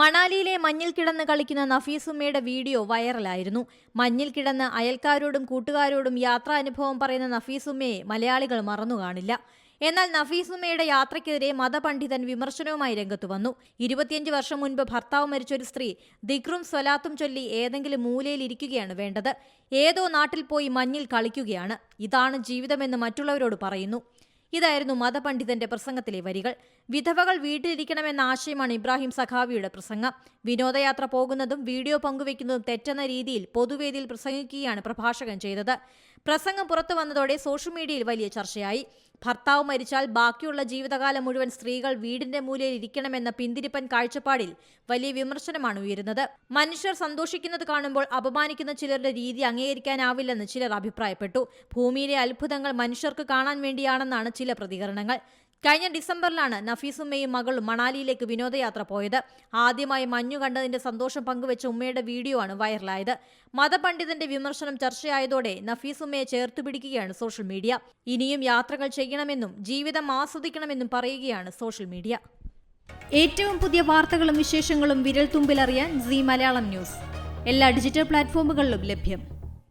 മണാലിയിലെ മഞ്ഞിൽ കിടന്ന് കളിക്കുന്ന നഫീസുമ്മയുടെ വീഡിയോ വൈറലായിരുന്നു. മഞ്ഞിൽ കിടന്ന് അയൽക്കാരോടും കൂട്ടുകാരോടും യാത്രാനുഭവം പറയുന്ന നഫീസുമ്മയെ മലയാളികൾ മറന്നുകാണില്ല. എന്നാൽ നഫീസുമ്മയുടെ യാത്രയ്ക്കെതിരെ മതപണ്ഡിതൻ വിമർശനവുമായി രംഗത്തു വന്നു. 25 വർഷം മുൻപ് ഭർത്താവ് മരിച്ചൊരു സ്ത്രീ ദിക്റും സ്വലാത്തും ചൊല്ലി ഏതെങ്കിലും മൂലയിൽ ഇരിക്കുകയാണ് വേണ്ടത്. ഏതോ നാട്ടിൽ പോയി മഞ്ഞിൽ കളിക്കുകയാണ്. ഇതാണ് ജീവിതമെന്ന് മറ്റുള്ളവരോട് പറയുന്നു. ഇതായിരുന്നു മതപണ്ഡിതന്റെ പ്രസംഗത്തിലെ വരികൾ. വിധവകൾ വീട്ടിലിരിക്കണമെന്ന ആശയമാണ് ഇബ്രാഹിം സഖാവിയുടെ പ്രസംഗം. വിനോദയാത്ര പോകുന്നതും വീഡിയോ പങ്കുവെക്കുന്നതും തെറ്റെന്ന രീതിയിൽ പൊതുവേദിയിൽ പ്രസംഗിക്കുകയാണ് പ്രഭാഷകൻ ചെയ്തത്. പ്രസംഗം പുറത്തു വന്നതോടെ സോഷ്യൽ മീഡിയയിൽ വലിയ ചർച്ചയായി. ഭർത്താവ് മരിച്ചാൽ ബാക്കിയുള്ള ജീവിതകാലം മുഴുവൻ സ്ത്രീകൾ വീടിന്റെ മൂലയിൽ ഇരിക്കണമെന്ന പിന്തിരിപ്പൻ കാഴ്ചപ്പാടിൽ വലിയ വിമർശനമാണ് ഉയരുന്നത്. മനുഷ്യർ സന്തോഷിക്കുന്നത് കാണുമ്പോൾ അപമാനിക്കുന്ന ചിലരുടെ രീതി അംഗീകരിക്കാനാവില്ലെന്ന് ചിലർ അഭിപ്രായപ്പെട്ടു. ഭൂമിയിലെ അത്ഭുതങ്ങൾ മനുഷ്യർക്ക് കാണാൻ വേണ്ടിയാണെന്നാണ് ചില പ്രതികരണങ്ങൾ. കഴിഞ്ഞ ഡിസംബറിലാണ് നഫീസുമ്മയും മകളും മണാലിയിലേക്ക് വിനോദയാത്ര പോയത്. ആദ്യമായി മഞ്ഞു കണ്ടതിന്റെ സന്തോഷം പങ്കുവെച്ച ഉമ്മയുടെ വീഡിയോ ആണ് വൈറലായത്. മതപണ്ഡിതന്റെ വിമർശനം ചർച്ചയായതോടെ നഫീസുമ്മയെ ചേർത്തുപിടിക്കുകയാണ് സോഷ്യൽ മീഡിയ. ഇനിയും യാത്രകൾ ചെയ്യണമെന്നും ജീവിതം ആസ്വദിക്കണമെന്നും പറയുകയാണ് സോഷ്യൽ മീഡിയ. ഏറ്റവും പുതിയ വാർത്തകളും വിശേഷങ്ങളും വിരൽ തുമ്പിലറിയാൻ സീ മലയാളം ന്യൂസ് എല്ലാ ഡിജിറ്റൽ പ്ലാറ്റ്ഫോമുകളിലും ലഭ്യം.